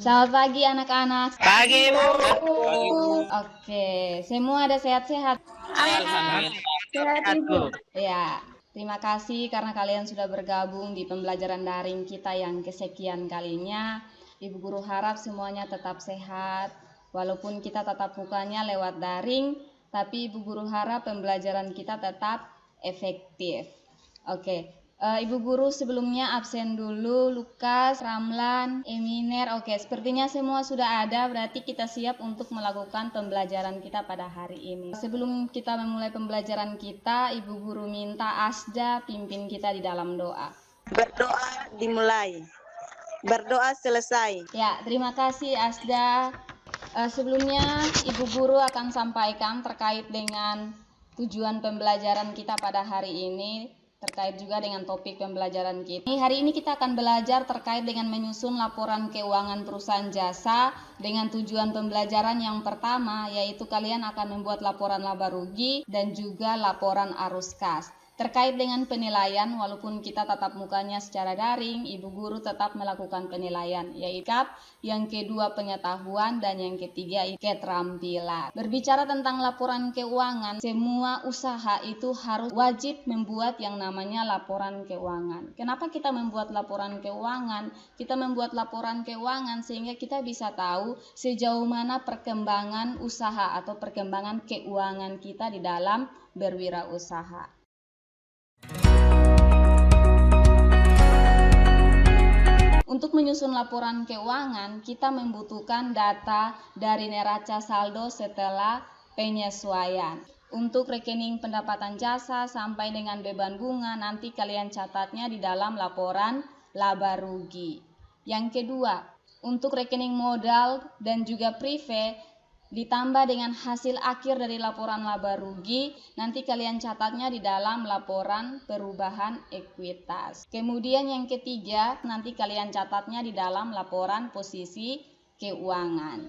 Selamat pagi anak-anak. Pagi, Bu. Oke, semua ada sehat-sehat? Alhamdulillah. Sehat, Ibu. Ya, terima kasih karena kalian sudah bergabung di pembelajaran daring kita yang kesekian kalinya. Ibu guru harap semuanya tetap sehat. Walaupun kita tatap mukanya lewat daring, tapi Ibu guru harap pembelajaran kita tetap efektif. Oke. Ibu guru sebelumnya absen dulu, Lukas, Ramlan, Eminer. Oke, sepertinya semua sudah ada, berarti kita siap untuk melakukan pembelajaran kita pada hari ini. Sebelum kita memulai pembelajaran kita, Ibu guru minta Asda pimpin kita di dalam doa. Berdoa dimulai. Berdoa selesai. Ya, terima kasih Asda. Sebelumnya Ibu guru akan sampaikan terkait dengan tujuan pembelajaran kita pada hari ini, terkait juga dengan topik pembelajaran kita. Hari ini kita akan belajar terkait dengan menyusun laporan keuangan perusahaan jasa dengan tujuan pembelajaran yang pertama, yaitu kalian akan membuat laporan laba rugi dan juga laporan arus kas. Terkait dengan penilaian, walaupun kita tatap mukanya secara daring, Ibu guru tetap melakukan penilaian, yaitu yang kedua pengetahuan dan yang ketiga keterampilan. Berbicara tentang laporan keuangan, semua usaha itu harus wajib membuat yang namanya laporan keuangan. Kenapa kita membuat laporan keuangan? Kita membuat laporan keuangan sehingga kita bisa tahu sejauh mana perkembangan usaha atau perkembangan keuangan kita di dalam berwirausaha. Untuk menyusun laporan keuangan, kita membutuhkan data dari neraca saldo setelah penyesuaian. Untuk rekening pendapatan jasa sampai dengan beban bunga, nanti kalian catatnya di dalam laporan laba rugi. Yang kedua, untuk rekening modal dan juga prive, ditambah dengan hasil akhir dari laporan laba rugi, nanti kalian catatnya di dalam laporan perubahan ekuitas. Kemudian yang ketiga, nanti kalian catatnya di dalam laporan posisi keuangan.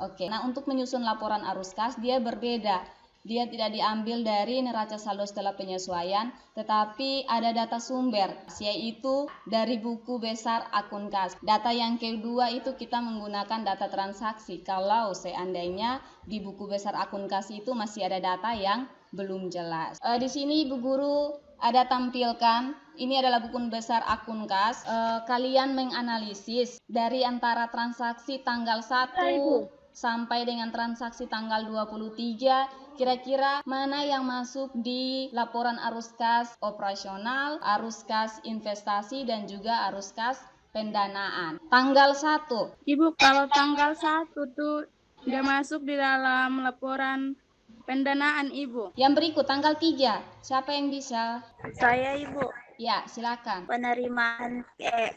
Oke, nah untuk menyusun laporan arus kas dia berbeda. Dia tidak diambil dari neraca saldo setelah penyesuaian, tetapi ada data sumber, yaitu dari buku besar akun kas. Data yang kedua itu kita menggunakan data transaksi. Kalau seandainya di buku besar akun kas itu masih ada data yang belum jelas. Di sini Ibu Guru ada tampilkan, ini adalah buku besar akun kas. Kalian menganalisis dari antara transaksi tanggal 1 sampai dengan transaksi tanggal 23, kira-kira mana yang masuk di laporan arus kas operasional, arus kas investasi, dan juga arus kas pendanaan. Tanggal 1. Ibu, kalau tanggal 1 tuh udah masuk di dalam laporan pendanaan, Ibu. Yang berikut tanggal 3. Siapa yang bisa? Saya, Ibu. Ya, silakan. Penerimaan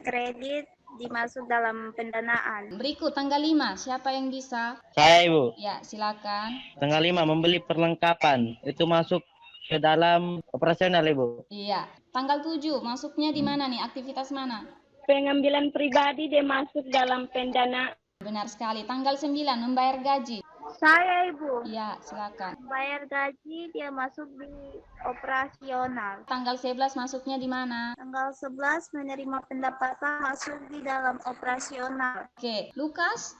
kredit dimasuk dalam pendanaan. Berikut tanggal 5. Siapa yang bisa? Saya, Ibu. Ya, silakan. Tanggal 5 membeli perlengkapan. Itu masuk ke dalam operasional, Ibu. Iya. Tanggal 7 masuknya di mana nih? Aktivitas mana? Pengambilan pribadi dia masuk dalam pendanaan. Benar sekali. Tanggal 9 membayar gaji. Saya, Ibu. Ya, silakan. Bayar gaji dia masuk di operasional. Tanggal 11 masuknya di mana? Tanggal 11 menerima pendapatan masuk di dalam operasional. Oke, Lukas,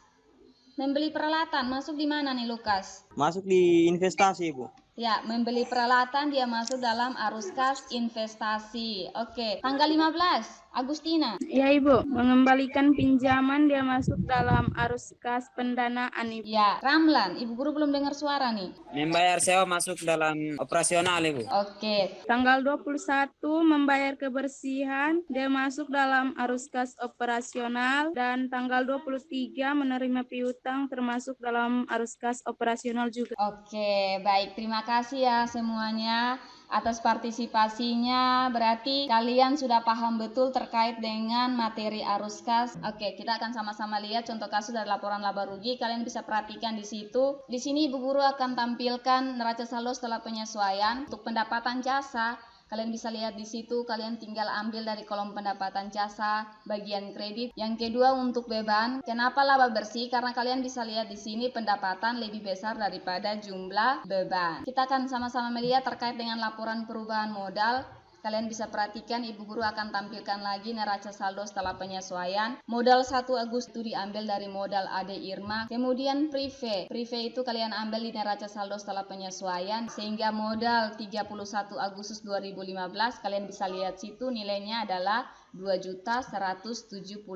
membeli peralatan masuk di mana nih Lukas? Masuk di investasi, Bu. Ya, membeli peralatan dia masuk dalam arus kas investasi. Oke, tanggal 15, Agustina. Ya, Ibu, mengembalikan pinjaman dia masuk dalam arus kas pendanaan, Ibu. Ya, Ramlan, Ibu Guru belum dengar suara nih. Membayar sewa masuk dalam operasional, Ibu. Oke, Tanggal 21 membayar kebersihan dia masuk dalam arus kas operasional, dan tanggal 23 menerima piutang termasuk dalam arus kas operasional juga. Oke, baik. Terima kasih ya semuanya atas partisipasinya. Berarti kalian sudah paham betul terkait dengan materi arus kas. Oke, kita akan sama-sama lihat contoh kasus dari laporan laba rugi. Kalian bisa perhatikan di situ. Di sini Ibu Guru akan tampilkan neraca saldo setelah penyesuaian untuk pendapatan jasa. Kalian bisa lihat di situ, kalian tinggal ambil dari kolom pendapatan jasa bagian kredit. Yang kedua untuk beban. Kenapa laba bersih? Karena kalian bisa lihat di sini pendapatan lebih besar daripada jumlah beban. Kita akan sama-sama melihat terkait dengan laporan perubahan modal. Kalian bisa perhatikan Ibu Guru akan tampilkan lagi neraca saldo setelah penyesuaian. Modal 1 Agustus itu diambil dari modal AD Irma. Kemudian prive. Prive itu kalian ambil di neraca saldo setelah penyesuaian. Sehingga modal 31 Agustus 2015 kalian bisa lihat situ nilainya adalah 2.174.000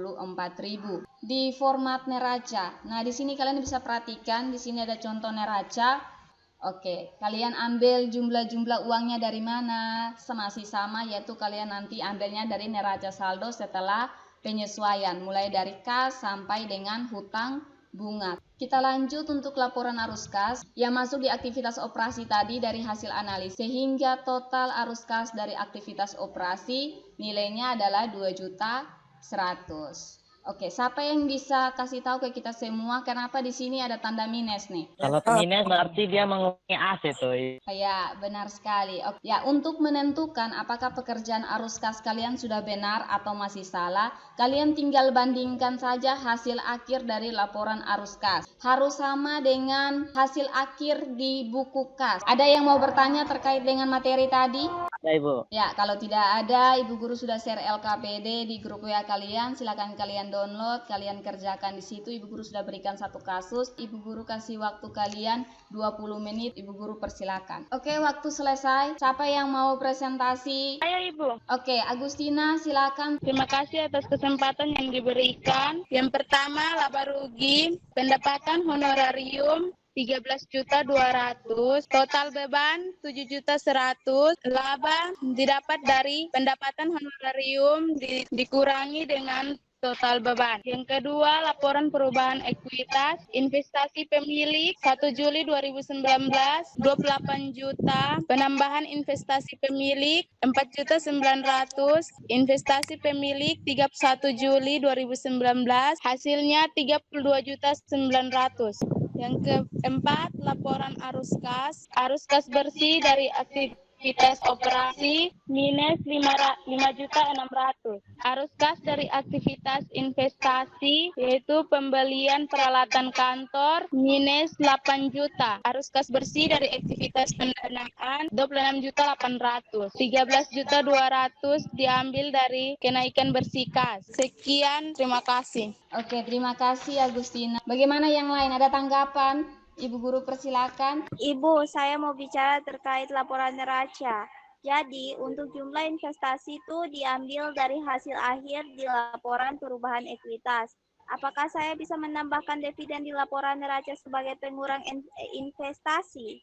di format neraca. Nah, di sini kalian bisa perhatikan di sini ada contoh neraca. Oke, kalian ambil jumlah-jumlah uangnya dari mana? Masih sama, yaitu kalian nanti ambilnya dari neraca saldo setelah penyesuaian, mulai dari kas sampai dengan hutang bunga. Kita lanjut untuk laporan arus kas yang masuk di aktivitas operasi tadi dari hasil analisis, sehingga total arus kas dari aktivitas operasi nilainya adalah 2.100.000. Oke, siapa yang bisa kasih tahu ke kita semua kenapa di sini ada tanda minus nih? Kalau minus berarti dia mengurangi aset tuh. Ya, benar sekali. Oke. Ya, untuk menentukan apakah pekerjaan arus kas kalian sudah benar atau masih salah, kalian tinggal bandingkan saja hasil akhir dari laporan arus kas. Harus sama dengan hasil akhir di buku kas. Ada yang mau bertanya terkait dengan materi tadi? Ya, Ibu. Ya, kalau tidak ada, Ibu Guru sudah share LKPD di grup WA kalian. Silakan kalian download, kalian kerjakan di situ. Ibu Guru sudah berikan satu kasus. Ibu Guru kasih waktu kalian 20 menit. Ibu Guru persilakan. Oke, waktu selesai. Siapa yang mau presentasi? Ayo Ibu. Oke, Agustina silakan. Terima kasih atas kesempatan yang diberikan. Yang pertama, laba rugi, pendapatan honorarium 13.200.000, total beban 7.100.000, laba didapat dari pendapatan honorarium dikurangi dengan total beban. Yang kedua, laporan perubahan ekuitas, investasi pemilik 1 Juli 2019, 28 juta, penambahan investasi pemilik 4.900.000, investasi pemilik 31 Juli 2019, hasilnya 32.900.000. Yang keempat, laporan arus kas bersih dari aktivitas operasi minus 5.600.000. Arus kas dari aktivitas investasi yaitu pembelian peralatan kantor minus 8 juta. Arus kas bersih dari aktivitas pendanaan 26.800.000. 13.200.000 diambil dari kenaikan bersih kas. Sekian, terima kasih. Oke, terima kasih Agustina. Bagaimana yang lain? Ada tanggapan? Ibu Guru persilakan. Ibu, saya mau bicara terkait laporan neraca. Jadi, untuk jumlah investasi itu diambil dari hasil akhir di laporan perubahan ekuitas. Apakah saya bisa menambahkan dividen di laporan neraca sebagai pengurang investasi?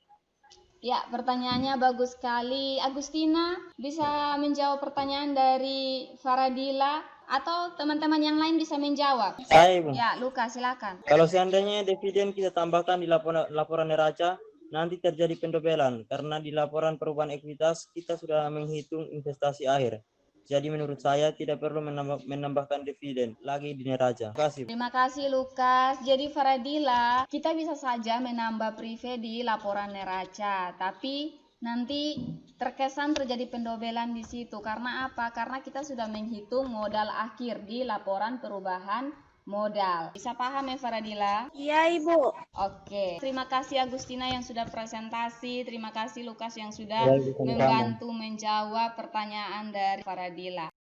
Ya, pertanyaannya bagus sekali. Agustina, bisa menjawab pertanyaan dari Faradila atau teman-teman yang lain bisa menjawab? Saya, Ibu. Ya, Luka, silakan. Kalau seandainya dividen kita tambahkan di laporan neraca, nanti terjadi pendobelan karena di laporan perubahan ekuitas kita sudah menghitung investasi akhir. Jadi menurut saya tidak perlu menambahkan dividen lagi di neraca. Terima kasih. Terima kasih Lukas. Jadi Faradila, kita bisa saja menambah prive di laporan neraca, tapi nanti terkesan terjadi pendobelan di situ. Karena apa? Karena kita sudah menghitung modal akhir di laporan perubahan modal. Bisa paham ya Faradila? Iya, Ibu. Oke. Terima kasih Agustina yang sudah presentasi. Terima kasih Lukas yang sudah Ya, Ibu, sama-sama. membantu menjawab pertanyaan dari Faradila.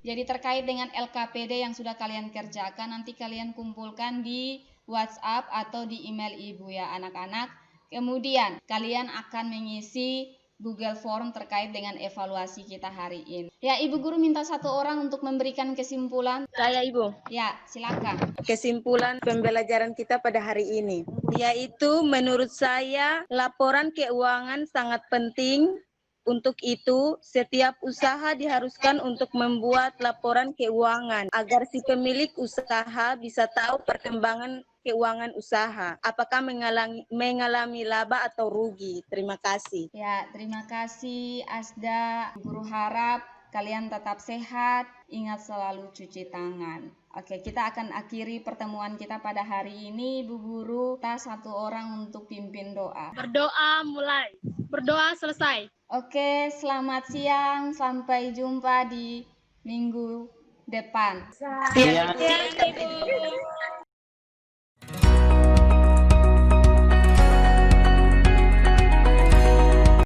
Jadi terkait dengan LKPD yang sudah kalian kerjakan, nanti kalian kumpulkan di WhatsApp atau di email Ibu ya anak-anak. Kemudian kalian akan mengisi Google Form terkait dengan evaluasi kita hari ini. Ya, Ibu Guru minta satu orang untuk memberikan kesimpulan. Saya Ibu. Ya, silakan. Kesimpulan pembelajaran kita pada hari ini, yaitu menurut saya laporan keuangan sangat penting. Untuk itu, setiap usaha diharuskan untuk membuat laporan keuangan agar si pemilik usaha bisa tahu perkembangan keuangan usaha, apakah mengalami laba atau rugi. Terima kasih. Ya, terima kasih Asda. Guru harap kalian tetap sehat, ingat selalu cuci tangan. Oke, kita akan akhiri pertemuan kita pada hari ini. Bu Guru, kita satu orang untuk pimpin doa. Berdoa mulai, berdoa selesai. Oke, selamat siang. Sampai jumpa di minggu depan. Iya. Siang, Ibu.